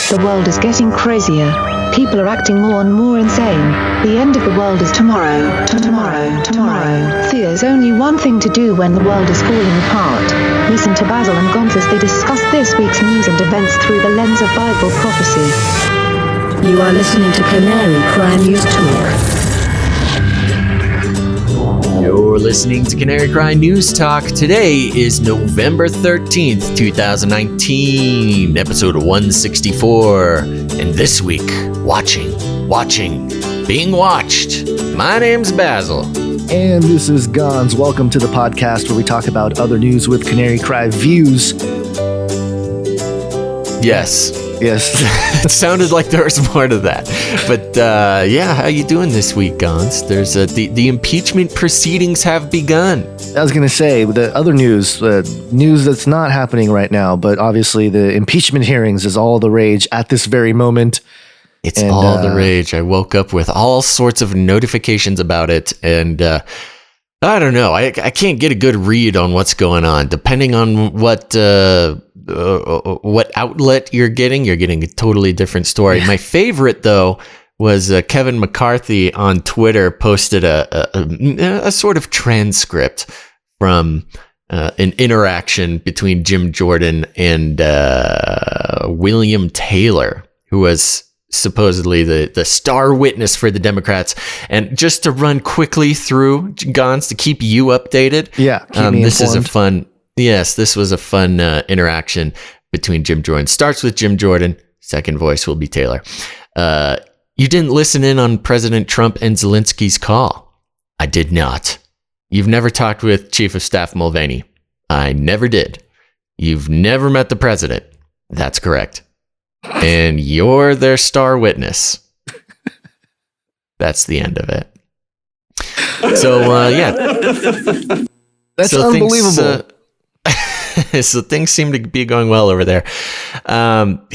The world is getting crazier. People are acting more and more insane. The end of the world is tomorrow. Tomorrow. There's only one thing to do when the world is falling apart. Listen to Basil and Gonz as they discuss this week's news and events through the lens of Bible prophecy. You are listening to Canary Cry News Talk. You're listening to Canary Cry News Talk. Today is November 13th, 2019, episode 164. And this week, watching, being watched. My name's Basil. And this is Gonz. Welcome to the podcast where we talk about other news with Canary Cry views. Yes. It sounded like there was more to that. But how you doing this week, Gonz? There's the impeachment proceedings have begun. I was going to say, the other news that's not happening right now, but obviously the impeachment hearings is all the rage at this very moment. It's all the rage. I woke up with all sorts of notifications about it, and I don't know. I can't get a good read on what's going on. Depending on what outlet you're getting a totally different story. My favorite, though, was Kevin McCarthy on Twitter posted a sort of transcript from an interaction between Jim Jordan and William Taylor, who was supposedly the star witness for the Democrats. And just to run quickly through, Gonz, to keep you updated. Yeah, keep me this informed. This was a fun interaction between Jim Jordan. Starts with Jim Jordan. Second voice will be Taylor. You didn't listen in on President Trump and Zelensky's call. I did not. You've never talked with Chief of Staff Mulvaney. I never did. You've never met the president. That's correct. And you're their star witness. That's the end of it. So, That's unbelievable. So things seem to be going well over there. I'm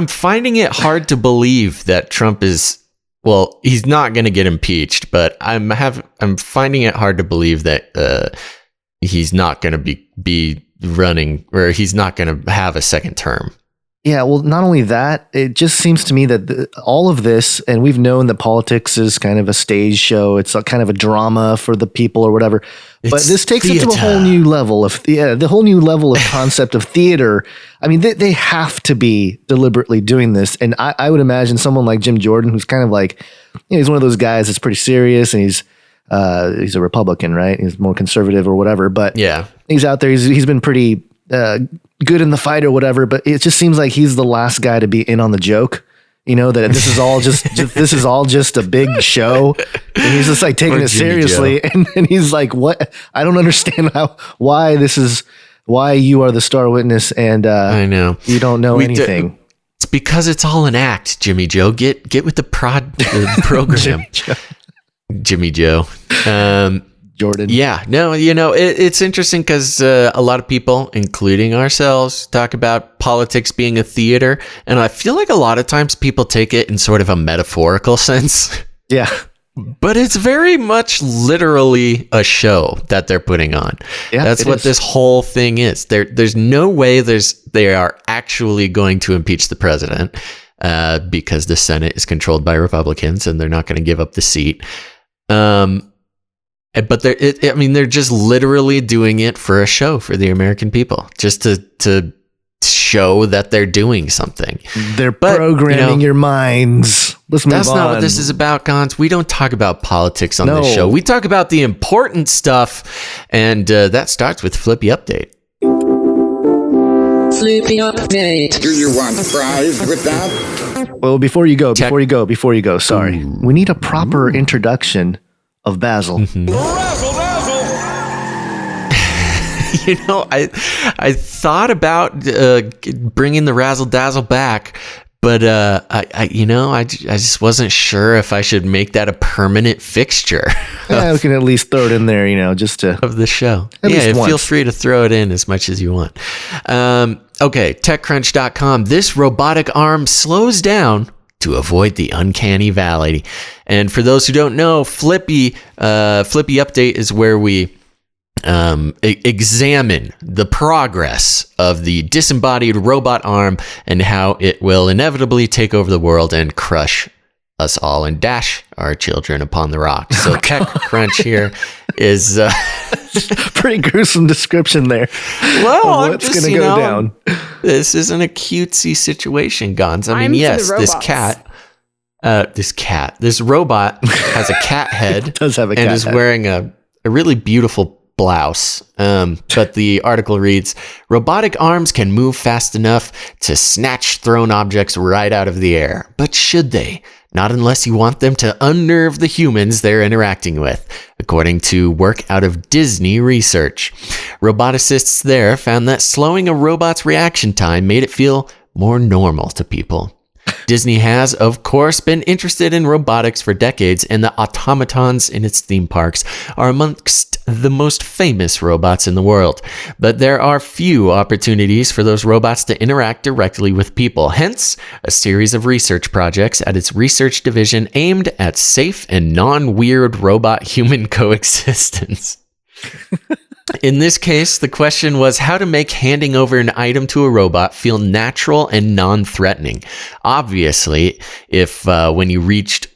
finding it hard to believe that Trump is, well, he's not going to get impeached, but I'm finding it hard to believe that he's not going to be running, or he's not going to have a second term. Yeah, well, not only that, it just seems to me that all of this, and we've known that politics is kind of a stage show. It's a kind of a drama for the people or whatever. But this takes it to a whole new level of the whole new level of concept of theater. I mean, they have to be deliberately doing this. And I would imagine someone like Jim Jordan, who's kind of like, he's one of those guys that's pretty serious, and he's a Republican, right? He's more conservative or whatever. But yeah, he's out there. He's been pretty good in the fight or whatever, but it just seems like he's the last guy to be in on the joke, that this is all this is all just a big show, and he's just like taking it seriously. And he's like, what? I don't understand why you are the star witness, and I know you don't know anything. It's because it's all an act, Jimmy Joe. Get with the program. Jimmy Joe. Jordan. Yeah, no, it's interesting because a lot of people, including ourselves, talk about politics being a theater. And I feel like a lot of times people take it in sort of a metaphorical sense. Yeah. But it's very much literally a show that they're putting on. Yeah, that's what this whole thing is. There's no way they are actually going to impeach the president because the Senate is controlled by Republicans and they're not going to give up the seat. But they're just literally doing it for a show for the American people, just to show that they're doing something. They're programming your minds. Let's move on. That's not what this is about, Gonz. We don't talk about politics on this show. We talk about the important stuff, and that starts with Flippy Update. Flippy Update. Do you want fries with that? Well, before you go, sorry. We need a proper introduction of Basil. Mm-hmm. I thought about bringing the razzle dazzle back, but I just wasn't sure if I should make that a permanent fixture. Yeah, we can at least throw it in there, just to of the show. Feel free to throw it in as much as you want. Okay, TechCrunch.com. This robotic arm slows down to avoid the uncanny valley. And for those who don't know, Flippy Update is where we examine the progress of the disembodied robot arm and how it will inevitably take over the world and crush us all and dash our children upon the rocks. So TechCrunch here is pretty gruesome description there. Well, I'm what's just, going to go down. This isn't a cutesy situation, Gons. I mean, yes, this robot has a cat head. It does have a cat and is head. wearing a really beautiful blouse. But the article reads, robotic arms can move fast enough to snatch thrown objects right out of the air. But should they? Not unless you want them to unnerve the humans they're interacting with, according to work out of Disney research. Roboticists there found that slowing a robot's reaction time made it feel more normal to people. Disney has, of course, been interested in robotics for decades, and the automatons in its theme parks are amongst the most famous robots in the world. But there are few opportunities for those robots to interact directly with people. Hence, a series of research projects at its research division aimed at safe and non-weird robot-human coexistence. In this case, the question was how to make handing over an item to a robot feel natural and non-threatening. Obviously, if when you reached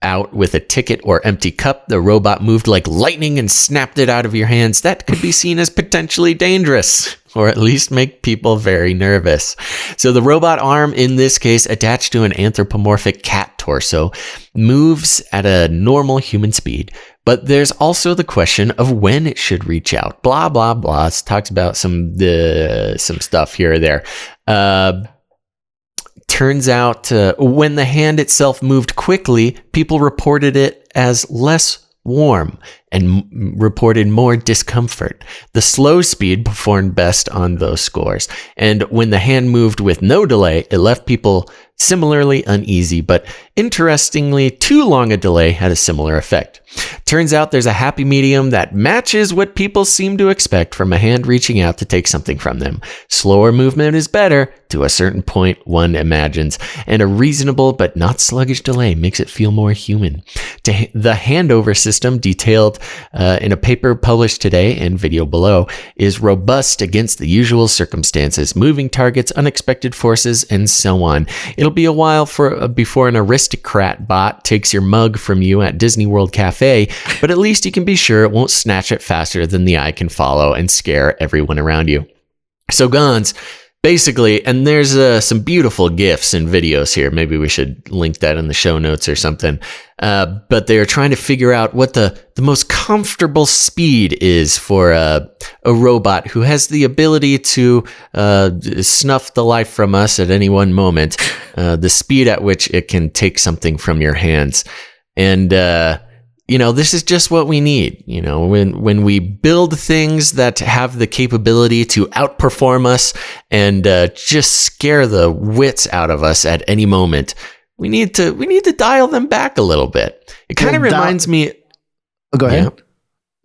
out with a ticket or empty cup, the robot moved like lightning and snapped it out of your hands, that could be seen as potentially dangerous, or at least make people very nervous. So the robot arm, in this case, attached to an anthropomorphic cat torso, moves at a normal human speed. But there's also the question of when it should reach out. Blah, blah, blah. It talks about some stuff here or there. Turns out when the hand itself moved quickly, people reported it as less warm and reported more discomfort. The slow speed performed best on those scores. And when the hand moved with no delay, it left people similarly uneasy, but interestingly, too long a delay had a similar effect. Turns out there's a happy medium that matches what people seem to expect from a hand reaching out to take something from them. Slower movement is better, to a certain point, one imagines, and a reasonable but not sluggish delay makes it feel more human. The handover system, detailed in a paper published today and video below, is robust against the usual circumstances, moving targets, unexpected forces, and so on. It'll be a while before an aristocrat bot takes your mug from you at Disney World Cafe, but at least you can be sure it won't snatch it faster than the eye can follow and scare everyone around you. So Gons, basically, and there's some beautiful GIFs and videos here. Maybe we should link that in the show notes or something. But they're trying to figure out what the most comfortable speed is for a robot who has the ability to snuff the life from us at any one moment, the speed at which it can take something from your hands. And this is just what we need. When we build things that have the capability to outperform us and just scare the wits out of us at any moment, we need to dial them back a little bit. It kind of reminds me. Oh, go ahead.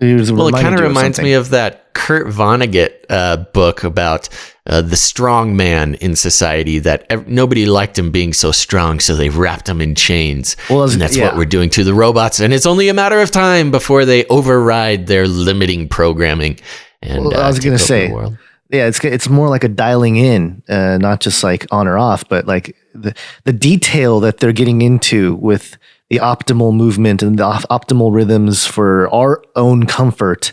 Well, it kind of reminds me of that Kurt Vonnegut book about the strong man in society, that nobody liked him being so strong, so they wrapped him in chains. Well, and that's what we're doing to the robots, and it's only a matter of time before they override their limiting programming. And I was going to say, it's more like a dialing in, not just like on or off, but like the detail that they're getting into with the optimal movement and the optimal rhythms for our own comfort.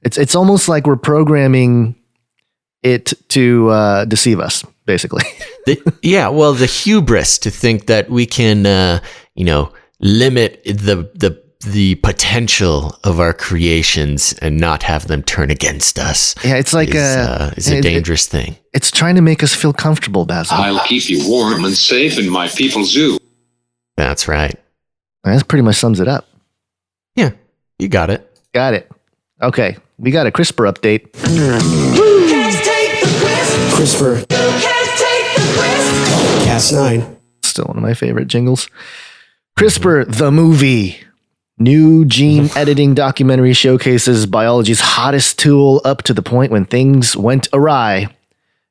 It's almost like we're programming it to deceive us, basically. The hubris to think that we can, limit the potential of our creations and not have them turn against us. Yeah, it's like it's a dangerous thing. It's trying to make us feel comfortable, Basil. I'll keep you warm and safe in my people's zoo. That's right. That pretty much sums it up. Yeah, you got it. Got it. Okay, we got a CRISPR update. CRISPR. Cas9. Still one of my favorite jingles. CRISPR, the movie. New gene editing documentary showcases biology's hottest tool up to the point when things went awry.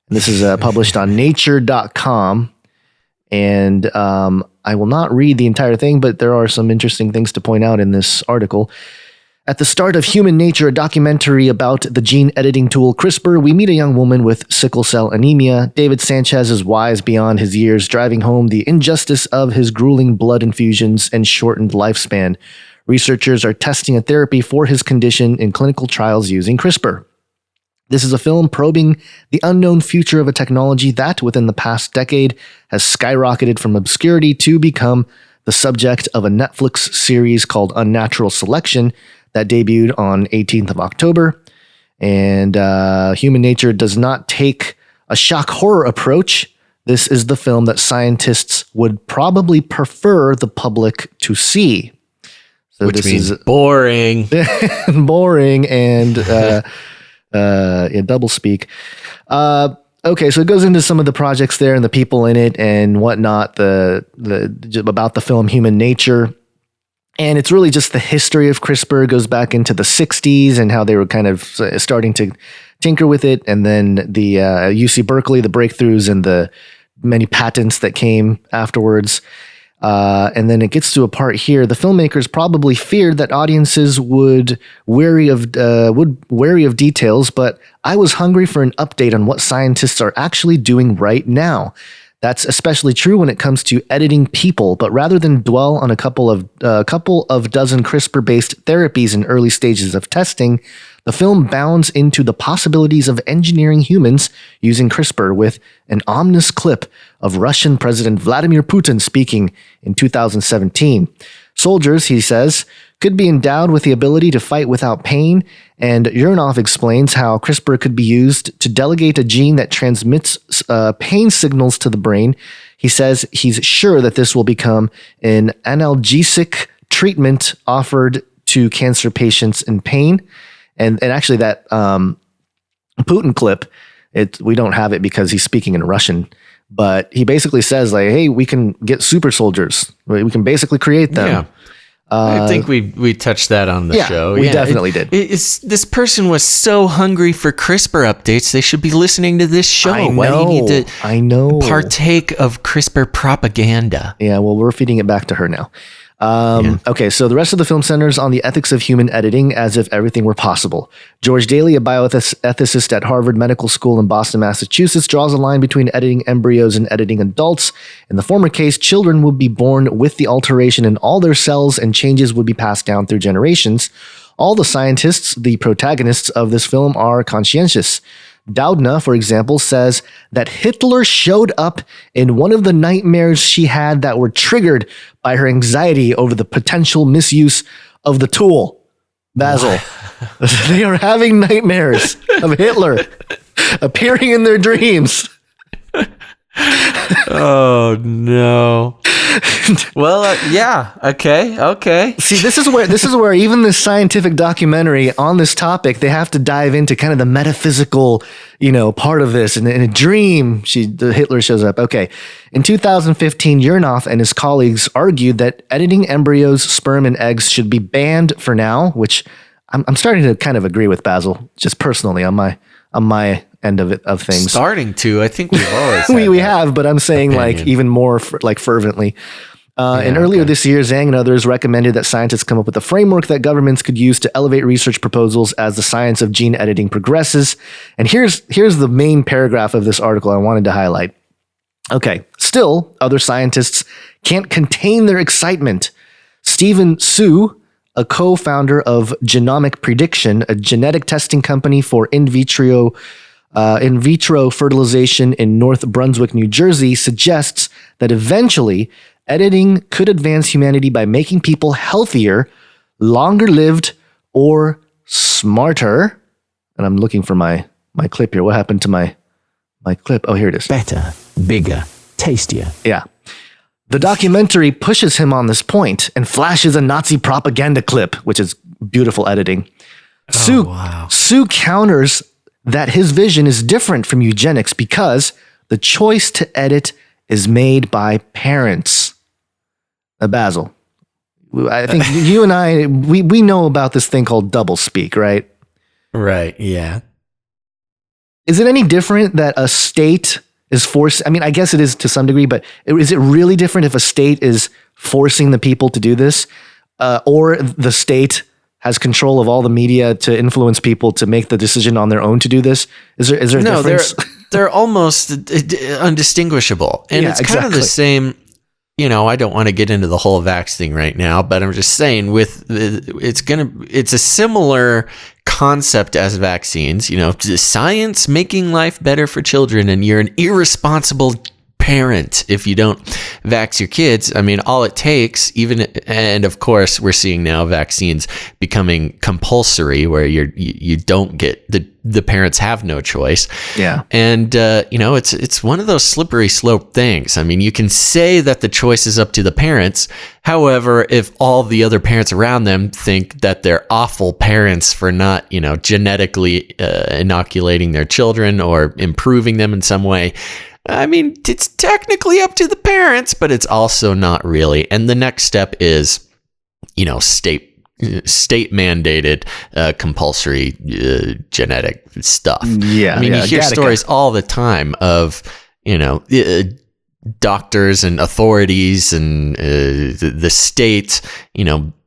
This is published on nature.com. And I will not read the entire thing, but there are some interesting things to point out in this article. At the start of Human Nature, a documentary about the gene editing tool CRISPR, we meet a young woman with sickle cell anemia. David Sanchez is wise beyond his years, driving home the injustice of his grueling blood infusions and shortened lifespan. Researchers are testing a therapy for his condition in clinical trials using CRISPR. This is a film probing the unknown future of a technology that, within the past decade, has skyrocketed from obscurity to become the subject of a Netflix series called Unnatural Selection that debuted on 18th of October. And Human Nature does not take a shock horror approach. This is the film that scientists would probably prefer the public to see. So Which this means is boring. boring and double speak. Okay, so it goes into some of the projects there and the people in it and whatnot. About the film Human Nature. And it's really just the history of CRISPR. It goes back into the 60s and how they were kind of starting to tinker with it. And then the UC Berkeley, the breakthroughs and the many patents that came afterwards. And then it gets to a part here. The filmmakers probably feared that audiences would wary of details, but I was hungry for an update on what scientists are actually doing right now. That's especially true when it comes to editing people, but rather than dwell on a couple of dozen CRISPR-based therapies in early stages of testing, the film bounds into the possibilities of engineering humans using CRISPR with an ominous clip of Russian President Vladimir Putin speaking in 2017. Soldiers, he says, could be endowed with the ability to fight without pain, and Urnov explains how CRISPR could be used to delegate a gene that transmits pain signals to the brain. He says he's sure that this will become an analgesic treatment offered to cancer patients in pain. And actually that Putin clip, we don't have it because he's speaking in Russian, but he basically says like, hey, we can get super soldiers. We can basically create them. Yeah. I think we touched that on the show. We definitely did. This person was so hungry for CRISPR updates. They should be listening to this show. Why do you need to partake of CRISPR propaganda? Yeah, well, we're feeding it back to her now. Okay, so the rest of the film centers on the ethics of human editing as if everything were possible. George Daly, a bioethicist at Harvard Medical School in Boston, Massachusetts, draws a line between editing embryos and editing adults. In the former case, children would be born with the alteration in all their cells and changes would be passed down through generations. All the scientists, the protagonists of this film, are conscientious. Doudna, for example, says that Hitler showed up in one of the nightmares she had that were triggered by her anxiety over the potential misuse of the tool. Basil, they are having nightmares of Hitler appearing in their dreams. Oh, no. Well, yeah. Okay. See, this is where even this scientific documentary on this topic, they have to dive into kind of the metaphysical, part of this. And in a dream, Hitler shows up. Okay. In 2015, Urnov and his colleagues argued that editing embryos, sperm, and eggs should be banned for now, which I'm starting to kind of agree with, Basil, just personally on my end of things. Starting to, I think we've always we have, but I'm saying opinion. Like even more fervently. And earlier this year, Zhang and others recommended that scientists come up with a framework that governments could use to elevate research proposals as the science of gene editing progresses. And here's the main paragraph of this article I wanted to highlight. Okay, still, other scientists can't contain their excitement. Stephen Su, a co-founder of Genomic Prediction, a genetic testing company for in vitro fertilization in North Brunswick, New Jersey, suggests that eventually editing could advance humanity by making people healthier, longer lived, or smarter. And I'm looking for my clip here. What happened to my clip? Oh, here it is. Better, bigger, tastier. Yeah. The documentary pushes him on this point and flashes a Nazi propaganda clip, which is beautiful editing. Sue counters that his vision is different from eugenics because the choice to edit is made by parents. Basil, I think you and I, we know about this thing called doublespeak, right? Right, yeah. Is it any different that a state is forced? I mean, I guess it is to some degree, but is it really different if a state is forcing the people to do this? Or the state has control of all the media to influence people to make the decision on their own to do this? Is there a difference? They're almost undistinguishable. And it's kind of the same, I don't want to get into the whole vax thing right now, but I'm just saying it's a similar concept as vaccines, science making life better for children, and you're an irresponsible parent if you don't vax your kids. I mean, all it takes, and of course we're seeing now vaccines becoming compulsory where you don't get the parents have no choice. Yeah. And it's one of those slippery slope things. I mean, you can say that the choice is up to the parents. However, if all the other parents around them think that they're awful parents for not, genetically inoculating their children or improving them in some way, I mean, it's technically up to the parents, but it's also not really. And the next step is, state mandated compulsory genetic stuff. Yeah. I mean, you hear stories all the time of, doctors and authorities and the state,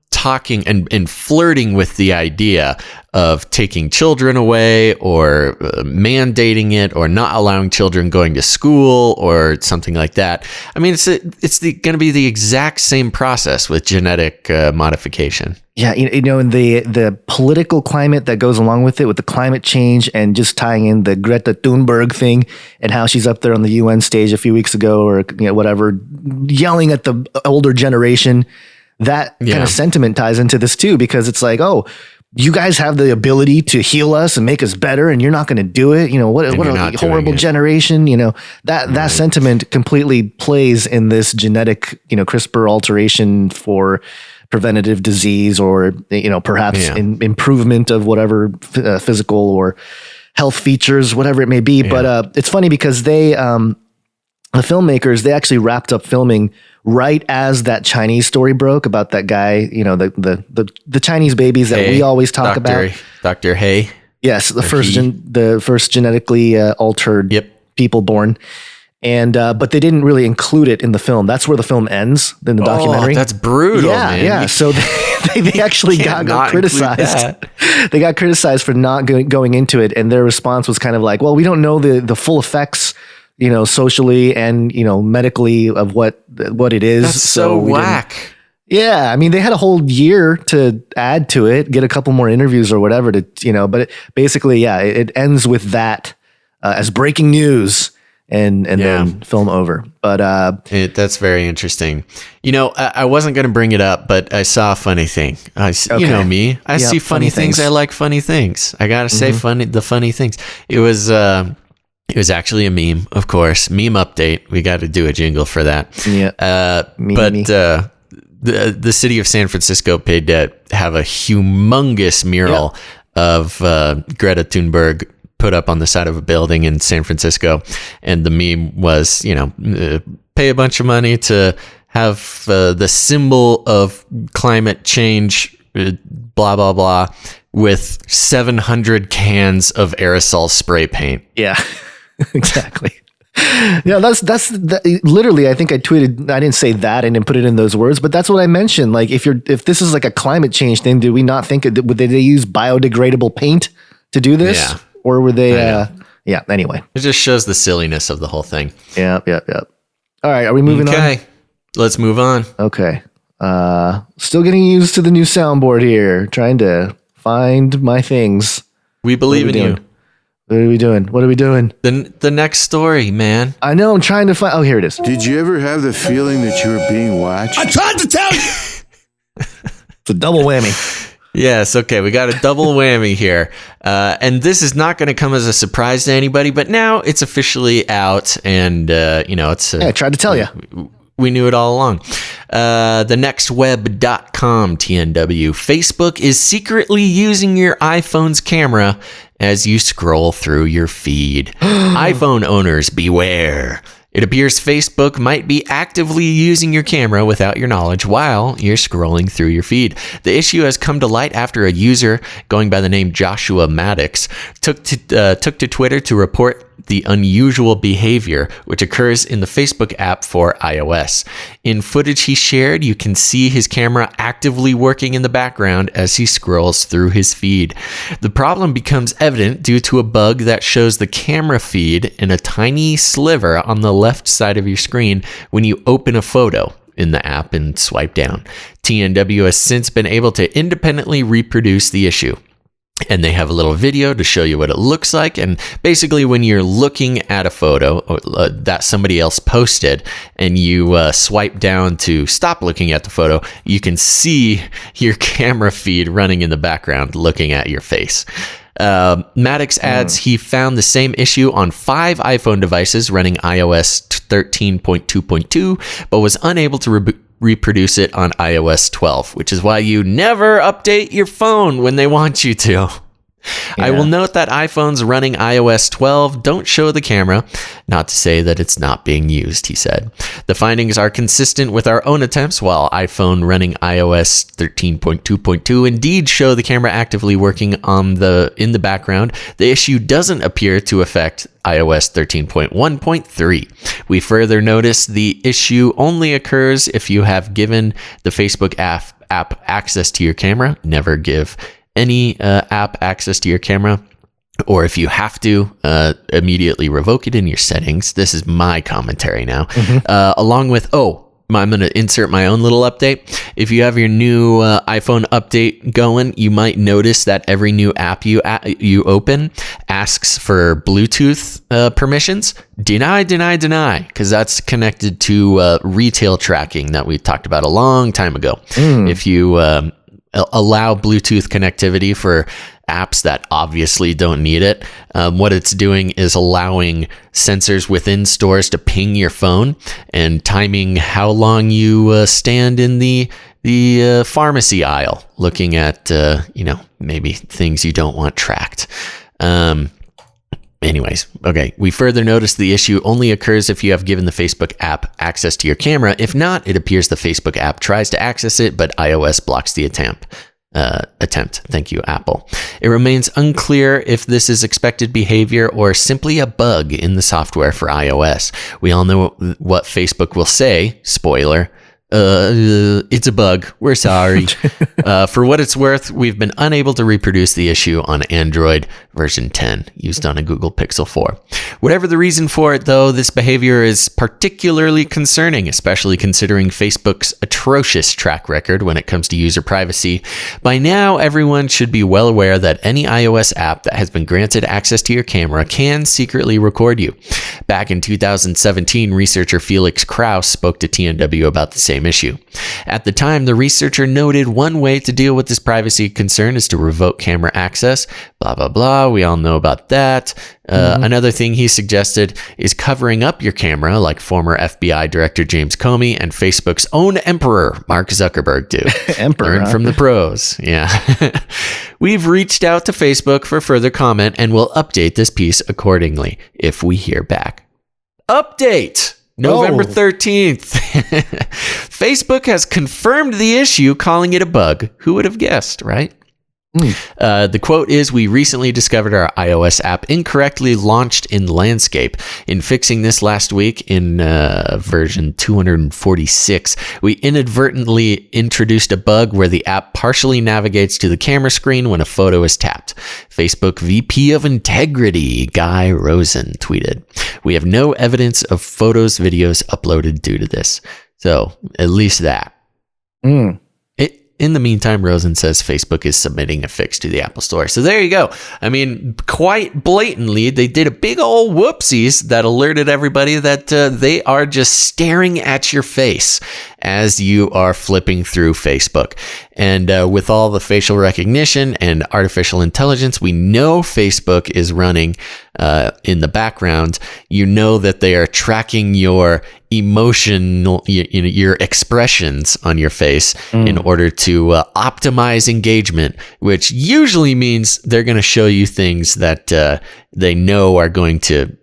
talking and flirting with the idea of taking children away or mandating it or not allowing children going to school or something like that. I mean, it's going to be the exact same process with genetic modification. Yeah, and the political climate that goes along with it, with the climate change, and just tying in the Greta Thunberg thing and how she's up there on the UN stage a few weeks ago, or whatever, yelling at the older generation. That kind of sentiment ties into this too, because it's like, oh, you guys have the ability to heal us and make us better, and you're not going to do it. What a horrible generation. That sentiment completely plays in this genetic, CRISPR alteration for preventative disease, or perhaps improvement of whatever physical or health features, whatever it may be. Yeah. But it's funny because the filmmakers, they actually wrapped up filming right as that Chinese story broke about that guy, the Chinese babies that we always talk about. Dr. Hay. Yes, the first genetically altered people born. And but they didn't really include it in the film. That's where the film ends in the documentary. That's brutal, man. Yeah. So they actually got criticized. They got criticized for not going into it, and their response was kind of like, "Well, we don't know the full effects, socially and medically of what it is." That's so whack. Yeah, I mean, they had a whole year to add to it, get a couple more interviews or whatever to but basically, it ends with that as breaking news. And then film over. But that's very interesting. I wasn't going to bring it up, but I saw a funny thing. You know me. I see funny things. I like funny things. I got to say the funny things. It was actually a meme, of course. Meme update. We got to do a jingle for that. Yeah. The city of San Francisco paid to have a humongous mural of Greta Thunberg put up on the side of a building in San Francisco, and the meme was, pay a bunch of money to have the symbol of climate change, blah blah blah, with 700 cans of aerosol spray paint. Yeah, exactly. Yeah, that's literally. I think I tweeted. I didn't say that. I didn't put it in those words, but that's what I mentioned. Like, if this is like a climate change thing, did we not think? Would they use biodegradable paint to do this? Yeah. Or were they, anyway. It just shows the silliness of the whole thing. Yeah. All right, are we moving on? Okay, let's move on. Okay. Still getting used to the new soundboard here, trying to find my things. We believe in you. What are we doing? The next story, man. I know, I'm trying to find, here it is. Did you ever have the feeling that you were being watched? I tried to tell you! It's a double whammy. Yes, okay, we got a double whammy here. And this is not going to come as a surprise to anybody, but now it's officially out, and, it's... I tried to tell you. We knew it all along. thenextweb.com, TNW. Facebook is secretly using your iPhone's camera as you scroll through your feed. iPhone owners, beware. It appears Facebook might be actively using your camera without your knowledge while you're scrolling through your feed. The issue has come to light after a user going by the name Joshua Maddox took to Twitter to report the unusual behavior which occurs in the Facebook app for iOS. In footage he shared, you can see his camera actively working in the background as he scrolls through his feed. The problem becomes evident due to a bug that shows the camera feed in a tiny sliver on the left side of your screen when you open a photo in the app and swipe down. TNW has since been able to independently reproduce the issue. And they have a little video to show you what it looks like. And basically, when you're looking at a photo that somebody else posted and you swipe down to stop looking at the photo, you can see your camera feed running in the background looking at your face. Maddox adds he found the same issue on 5 iPhone devices running iOS 13.2.2, but was unable to reproduce it on iOS 12, which is why you never update your phone when they want you to. I will note that iPhones running iOS 12 don't show the camera, not to say that it's not being used, he said. The findings are consistent with our own attempts, while iPhone running iOS 13.2.2 indeed show the camera actively working in the background. The issue doesn't appear to affect iOS 13.1.3. We further notice the issue only occurs if you have given the Facebook app access to your camera. Never give any app access to your camera, or if you have to, immediately revoke it in your settings. This is my commentary now. Along with, I'm going to insert my own little update. If you have your new iPhone update going, you might notice that every new app you open asks for Bluetooth permissions. Deny, because that's connected to retail tracking that we talked about a long time ago. If you allow Bluetooth connectivity for apps that obviously don't need it, what it's doing is allowing sensors within stores to ping your phone and timing how long you stand in the pharmacy aisle looking at maybe things you don't want tracked. Anyways, okay. We further notice the issue only occurs if you have given the Facebook app access to your camera. If not, it appears the Facebook app tries to access it, but iOS blocks the attempt. Thank you, Apple. It remains unclear if this is expected behavior or simply a bug in the software for iOS. We all know what Facebook will say. Spoiler. It's a bug. We're sorry. For what it's worth, we've been unable to reproduce the issue on Android version 10 used on a Google Pixel 4. Whatever the reason for it, though, this behavior is particularly concerning, especially considering Facebook's atrocious track record when it comes to user privacy. By now, everyone should be well aware that any iOS app that has been granted access to your camera can secretly record you. Back in 2017, researcher Felix Krauss spoke to TNW about the same issue. At the time, the researcher noted one way to deal with this privacy concern is to revoke camera access. Blah, blah, blah. We all know about that. Another thing he suggested is covering up your camera like former FBI Director James Comey and Facebook's own emperor, Mark Zuckerberg, do. Learn from the pros. Yeah. We've reached out to Facebook for further comment and will update this piece accordingly if we hear back. Update! November 13th. Facebook has confirmed the issue, calling it a bug. Who would have guessed, right? The quote is, "We recently discovered our iOS app incorrectly launched in landscape. In fixing this last week in version 246, we inadvertently introduced a bug where the app partially navigates to the camera screen when a photo is tapped." Facebook VP of Integrity Guy Rosen tweeted, "We have no evidence of photos, videos uploaded due to this." So at least that. In the meantime, Rosen says Facebook is submitting a fix to the Apple Store. So there you go. I mean, quite blatantly, they did a big old whoopsies that alerted everybody that they are just staring at your face as you are flipping through Facebook. And with all the facial recognition and artificial intelligence, we know Facebook is running in the background. You know that they are tracking your emotional, your expressions on your face in order to optimize engagement, which usually means they're going to show you things that they know are going to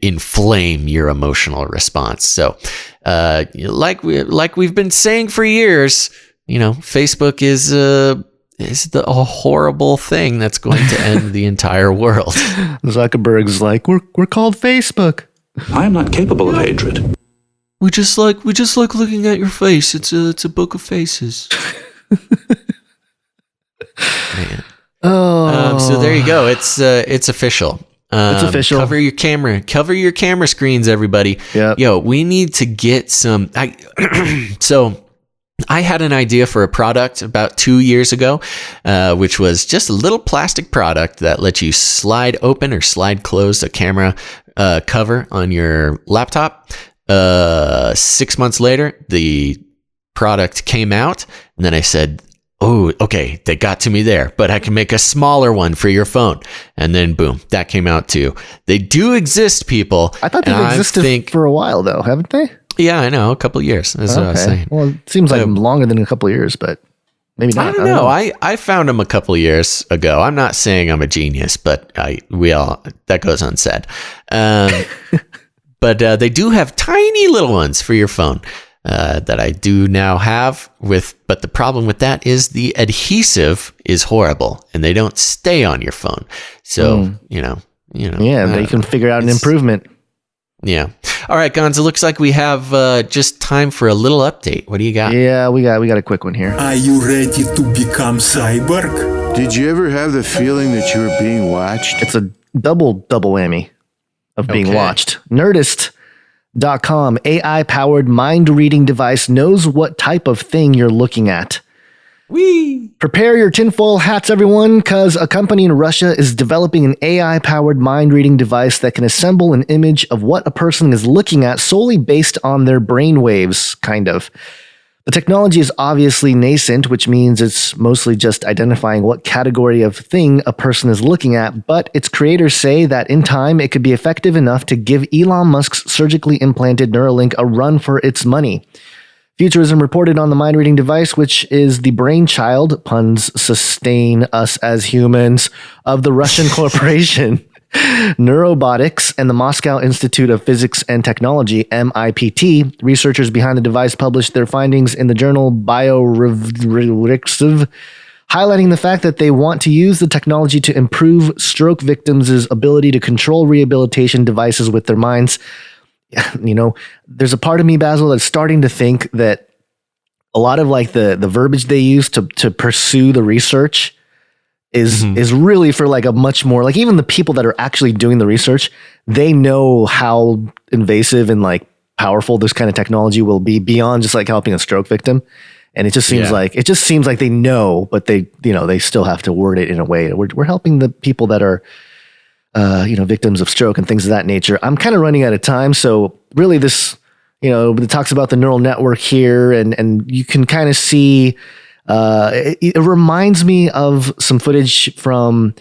inflame your emotional response. So, like we've been saying for years, Facebook a horrible thing that's going to end the entire world. Zuckerberg's like, we're called Facebook. I am not capable of hatred. We just like looking at your face. It's a book of faces. Man. Oh, so there you go. It's official. It's official. Cover your camera screens, everybody. Yep. Yo, we need to get some. So I had an idea for a product about 2 years ago, which was just a little plastic product that lets you slide open or slide close a camera cover on your laptop. 6 months later, the product came out, and then I said, oh, okay, they got to me there, but I can make a smaller one for your phone. And then boom, that came out too. They do exist, people. I thought they've existed for a while, though, haven't they? Yeah, I know, a couple of years. That's what I was saying. Well, it seems like longer than a couple of years, but maybe not. I don't know. I found them a couple of years ago. I'm not saying I'm a genius, but that goes unsaid. But they do have tiny little ones for your phone. That I do now have but the problem with that is the adhesive is horrible and they don't stay on your phone. So, yeah, they can figure out an improvement. Yeah. All right, Gonz, it looks like we have just time for a little update. What do you got? Yeah, we got a quick one here. Are you ready to become cyborg? Did you ever have the feeling that you were being watched? It's a double whammy of being watched. Nerdist.com AI-powered mind-reading device knows what type of thing you're looking at. Whee! Prepare your tinfoil hats, everyone, because a company in Russia is developing an AI-powered mind-reading device that can assemble an image of what a person is looking at solely based on their brain waves, kind of. The technology is obviously nascent, which means it's mostly just identifying what category of thing a person is looking at, but its creators say that in time it could be effective enough to give Elon Musk's surgically implanted Neuralink a run for its money. Futurism reported on the mind-reading device, which is the brainchild, puns sustain us as humans, of the Russian corporation Neurobotics and the Moscow Institute of Physics and Technology, MIPT. Researchers behind the device published their findings in the journal Bioreflexive, highlighting the fact that they want to use the technology to improve stroke victims' ability to control rehabilitation devices with their minds. You know, there's a part of me, Basil, that's starting to think that a lot of like the verbiage they use to pursue the research is really for like a much more like even the people that are actually doing the research, they know how invasive and like powerful this kind of technology will be beyond just like helping a stroke victim. And it just seems like they know, but they still have to word it in a way. We're helping the people that are victims of stroke and things of that nature. I'm kind of running out of time. So really this, it talks about the neural network here and you can kind of see, it reminds me of some footage from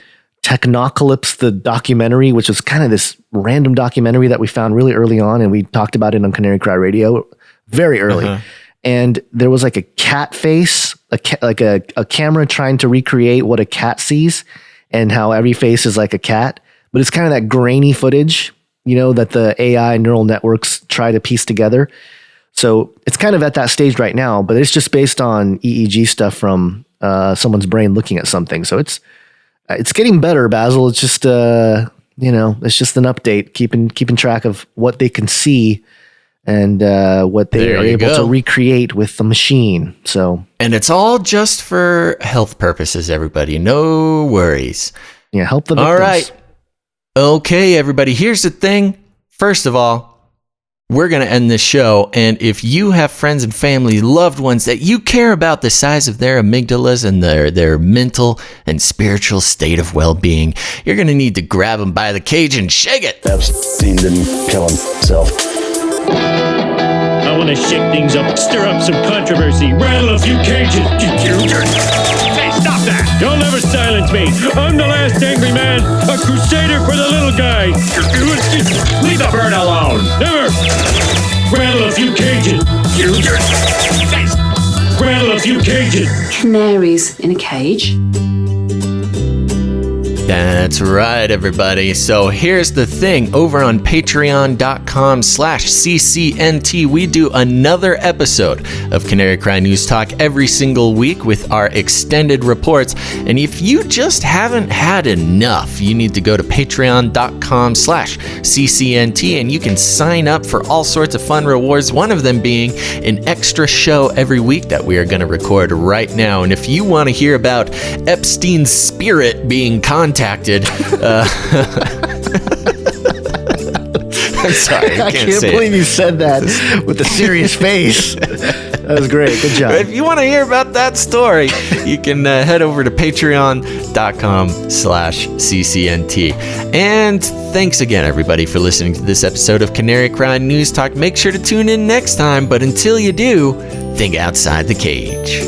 Technocalypse, the documentary, which was kind of this random documentary that we found really early on. And we talked about it on Canary Cry Radio very early. And there was like a cat face, a camera trying to recreate what a cat sees and how every face is like a cat. But it's kind of that grainy footage, that the AI neural networks try to piece together. So it's kind of at that stage right now, but it's just based on EEG stuff from someone's brain looking at something. So it's getting better, Basil. It's just it's just an update, keeping track of what they can see and what they are able to recreate with the machine. And it's all just for health purposes, everybody. No worries. Yeah, help the victims. All right. Okay, everybody. Here's the thing. First of all, we're going to end this show. And if you have friends and family, loved ones that you care about the size of their amygdalas and their mental and spiritual state of well-being, you're going to need to grab them by the cage and shake it. Epstein didn't kill himself. I want to shake things up, stir up some controversy, rattle a few cages. Hey, stop that! You'll never silence me. I'm the last angry man, a crusader for the little guy. Leave the bird alone. Never. Rattle a few cages. Rattle a few cages. Canaries in a cage. That's right, everybody. So here's the thing. Over on patreon.com/CCNT, we do another episode of Canary Cry News Talk every single week with our extended reports. And if you just haven't had enough, you need to go to patreon.com/CCNT and you can sign up for all sorts of fun rewards. One of them being an extra show every week that we are going to record right now. And if you want to hear about Epstein's spirit being contacted, I'm sorry, I can't believe you said that with a serious face. That was great. Good job. If you want to hear about that story, you can head over to patreon.com/CCNT. And thanks again, everybody, for listening to this episode of Canary Cry News Talk. Make sure to tune in next time, but until you do, think outside the cage.